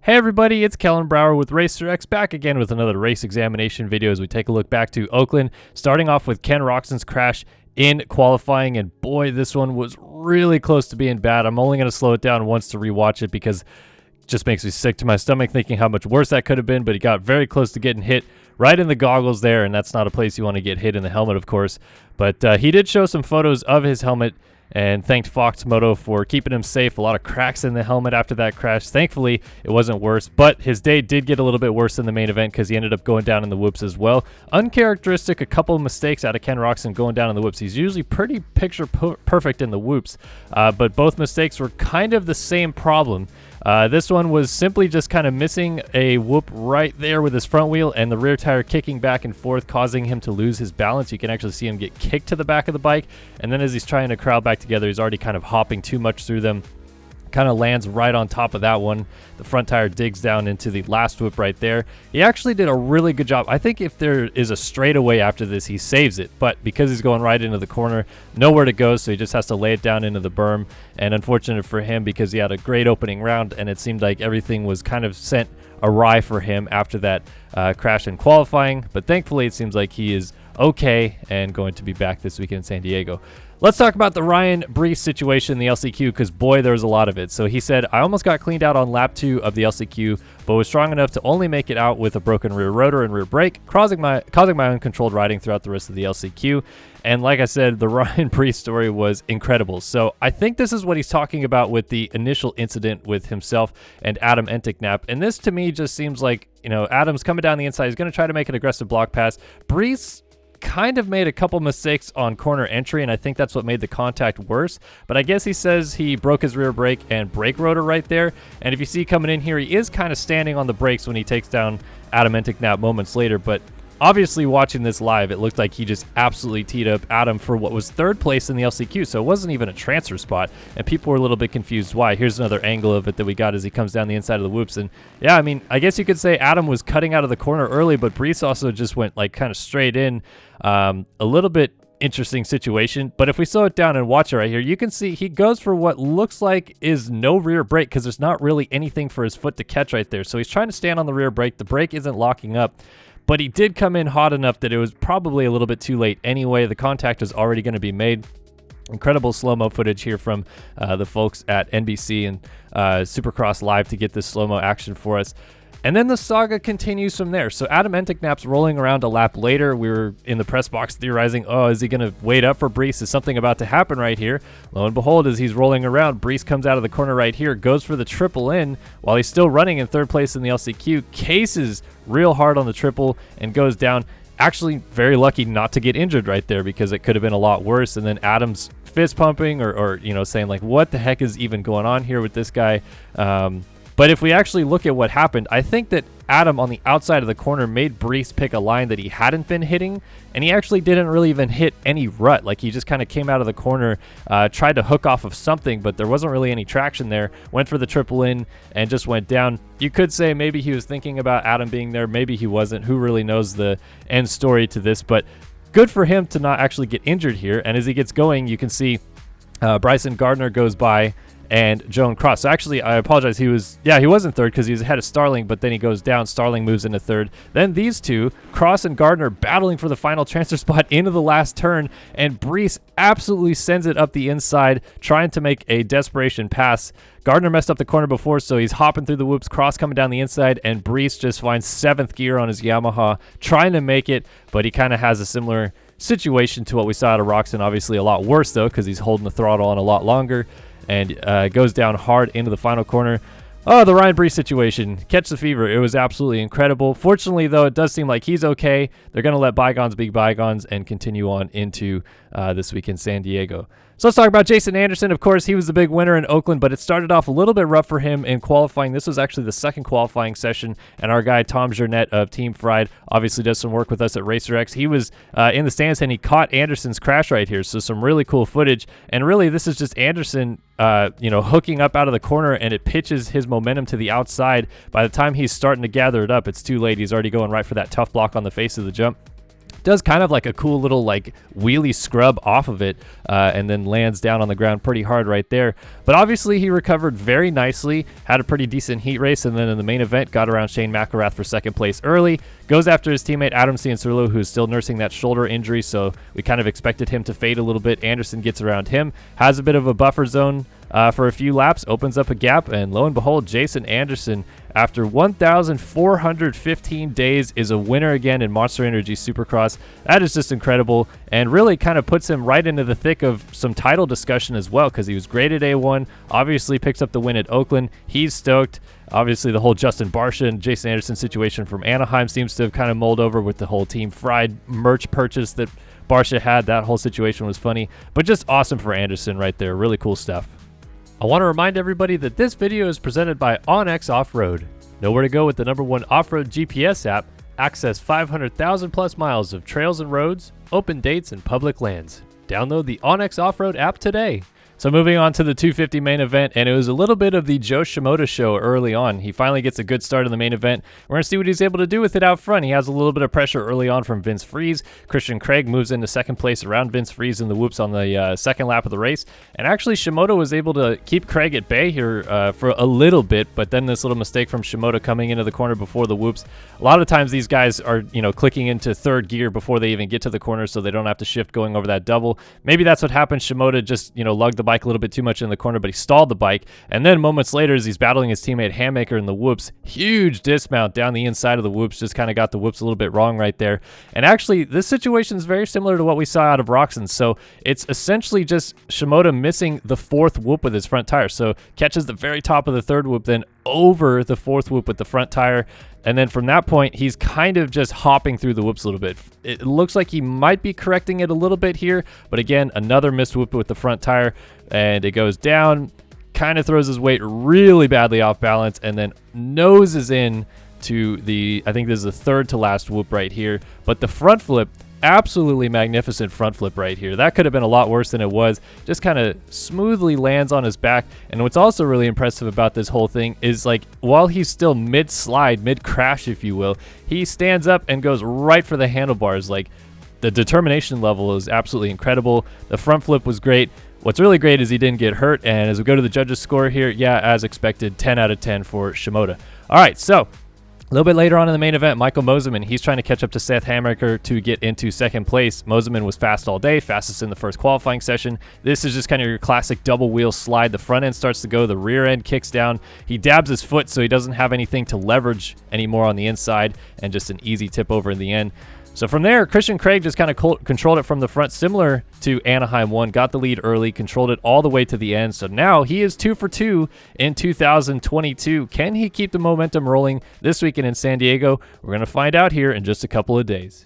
Hey everybody, it's Kellen Brower with RacerX, back again with another race examination video as we take a look back to Oakland, starting off with Ken Roczen's crash in qualifying, and boy, this one was really close to being bad. I'm only going to slow it down once to rewatch it because it just makes me sick to my stomach thinking how much worse that could have been, but he got very close to getting hit right in the goggles there, and that's not a place you want to get hit in the helmet, of course. But he did show some photos of his helmet and thanked Fox Moto for keeping him safe. A lot of cracks in the helmet after that crash. Thankfully, it wasn't worse, but his day did get a little bit worse in the main event because he ended up going down in the whoops as well. Uncharacteristic, a couple of mistakes out of Ken Roczen going down in the whoops. He's usually pretty picture perfect in the whoops, but both mistakes were kind of the same problem. This one was simply just kind of missing a whoop right there with his front wheel and the rear tire kicking back and forth, causing him to lose his balance. You can actually see him get kicked to the back of the bike, and then as he's trying to crowd back together, he's already kind of hopping too much through them. Kind of lands right on top of that one. The front tire digs down into the last whoop right there. He actually did a really good job. I think if there is a straightaway after this, he saves it, but because he's going right into the corner, nowhere to go, so he just has to lay it down into the berm. And unfortunate for him because he had a great opening round, and it seemed like everything was kind of sent awry for him after that crash in qualifying. But thankfully, it seems like he is okay and going to be back this weekend in San Diego. Let's talk about the Ryan Breece situation in the LCQ, because boy, there's a lot of it. So he said, I almost got cleaned out on lap 2 of the LCQ, but was strong enough to only make it out with a broken rear rotor and rear brake, causing my uncontrolled riding throughout the rest of the LCQ. And like I said, the Ryan Breece story was incredible. So I think this is what he's talking about with the initial incident with himself and Adam Enticknap. And this to me just seems like, you know, Adam's coming down the inside. He's going to try to make an aggressive block pass. Breece kind of made a couple mistakes on corner entry, and I think that's what made the contact worse. But I guess he says he broke his rear brake and brake rotor right there. And if you see coming in here, he is kind of standing on the brakes when he takes down Adam Enticknap moments later. But obviously, watching this live, it looked like he just absolutely teed up Adam for what was 3rd place in the LCQ, so it wasn't even a transfer spot, and people were a little bit confused why. Here's another angle of it that we got as he comes down the inside of the whoops, and yeah, I mean, I guess you could say Adam was cutting out of the corner early, but Breece also just went like kind of straight in. A little bit interesting situation, but if we slow it down and watch it right here, you can see he goes for what looks like is no rear brake because there's not really anything for his foot to catch right there, so he's trying to stand on the rear brake. The brake isn't locking up. But he did come in hot enough that it was probably a little bit too late anyway. The contact was already going to be made. Incredible slow-mo footage here from the folks at NBC and Supercross Live to get this slow-mo action for us. And then the saga continues from there. So Adam Enticknap's rolling around a lap later. We were in the press box theorizing, oh, is he going to wait up for Breece? Is something about to happen right here? Lo and behold, as he's rolling around, Breece comes out of the corner right here, goes for the triple in while he's still running in 3rd place in the LCQ, cases real hard on the triple and goes down. Actually, very lucky not to get injured right there because it could have been a lot worse. And then Adam's fist pumping or you know, saying like, what the heck is even going on here with this guy? But if we actually look at what happened, I think that Adam on the outside of the corner made Breece pick a line that he hadn't been hitting, and he actually didn't really even hit any rut. Like, he just kind of came out of the corner, tried to hook off of something, but there wasn't really any traction there, went for the triple in, and just went down. You could say maybe he was thinking about Adam being there, maybe he wasn't. Who really knows the end story to this, but good for him to not actually get injured here. And as he gets going, you can see Bryson Gardner goes by, and Joan Cross. So actually, I apologize. He was in 3rd because he was ahead of Starling, but then he goes down. Starling moves into 3rd. Then these two, Cross and Gardner, battling for the final transfer spot into the last turn, and Breece absolutely sends it up the inside, trying to make a desperation pass. Gardner messed up the corner before, so he's hopping through the whoops, Cross coming down the inside, and Breece just finds 7th gear on his Yamaha, trying to make it, but he kind of has a similar situation to what we saw out of Roczen. Obviously a lot worse, though, because he's holding the throttle on a lot longer, and goes down hard into the final corner. Oh, the Ryan Breece situation. Catch the fever. It was absolutely incredible. Fortunately, though, it does seem like he's okay. They're going to let bygones be bygones and continue on into this week in San Diego. So let's talk about Jason Anderson. Of course, he was the big winner in Oakland, but it started off a little bit rough for him in qualifying. This was actually the 2nd qualifying session, and our guy Tom Jurnett of Team Fried obviously does some work with us at RacerX. He was in the stands, and he caught Anderson's crash right here, so some really cool footage. And really, this is just Anderson hooking up out of the corner, and it pitches his momentum to the outside. By the time he's starting to gather it up, it's too late. He's already going right for that tough block on the face of the jump. does kind of like a cool little like wheelie scrub off of it and then lands down on the ground pretty hard right there. But obviously he recovered very nicely, had a pretty decent heat race, and then in the main event got around Shane McElrath for second place early, goes after his teammate Adam Cianciarulo, who's still nursing that shoulder injury, so we kind of expected him to fade a little bit. Anderson gets around him, has a bit of a buffer zone for a few laps, opens up a gap, and lo and behold, Jason Anderson, after 1,415 days, is a winner again in Monster Energy Supercross. That is just incredible, and really kind of puts him right into the thick of some title discussion as well, because he was great at A1, obviously picks up the win at Oakland. He's stoked. Obviously, the whole Justin Barcia and Jason Anderson situation from Anaheim seems to have kind of mulled over with the whole Team Fried merch purchase that Barcia had. That whole situation was funny, but just awesome for Anderson right there. Really cool stuff. I want to remind everybody that this video is presented by OnX Off-Road. Know where to go with the #1 off-road GPS app. Access 500,000 plus miles of trails and roads, open dates, and public lands. Download the OnX Off-Road app today. So moving on to the 250 main event, and it was a little bit of the Jo Shimoda show early on. He finally gets a good start in the main event. We're going to see what he's able to do with it out front. He has a little bit of pressure early on from Vince Friese. Christian Craig moves into second place around Vince Friese in the whoops on the second lap of the race. And actually, Shimoda was able to keep Craig at bay here for a little bit, but then this little mistake from Shimoda coming into the corner before the whoops. A lot of times these guys are, clicking into third gear before they even get to the corner, so they don't have to shift going over that double. Maybe that's what happened. Shimoda just, lugged the bike a little bit too much in the corner, but he stalled the bike. And then moments later, as he's battling his teammate Hammaker in the whoops, huge dismount down the inside of the whoops, just kind of got the whoops a little bit wrong right there. And actually, this situation is very similar to what we saw out of Roczen. So it's essentially just Shimoda missing the fourth whoop with his front tire. So catches the very top of the third whoop, then over the fourth whoop with the front tire. And then from that point, he's kind of just hopping through the whoops a little bit. It looks like he might be correcting it a little bit here, but again, another missed whoop with the front tire, and it goes down, kind of throws his weight really badly off balance, and then noses in to the, I think this is the third to last whoop right here, but the front flip, absolutely magnificent front flip right here. That could have been a lot worse than it was. Just kind of smoothly lands on his back. And what's also really impressive about this whole thing is, like, while he's still mid-slide, mid-crash, if you will, he stands up and goes right for the handlebars. Like, the determination level is absolutely incredible. The front flip was great. What's really great is he didn't get hurt. And as we go to the judges' score here, yeah, as expected, 10 out of 10 for Shimoda. All right, so a little bit later on in the main event, Michael Mosiman, he's trying to catch up to Seth Hammaker to get into second place. Mosiman was fast all day, fastest in the first qualifying session. This is just kind of your classic double wheel slide. The front end starts to go, the rear end kicks down. He dabs his foot so he doesn't have anything to leverage anymore on the inside, and just an easy tip over in the end. So from there, Christian Craig just kind of controlled it from the front, similar to Anaheim 1, got the lead early, controlled it all the way to the end. So now he is 2 for 2 in 2022. Can he keep the momentum rolling this weekend in San Diego? We're going to find out here in just a couple of days.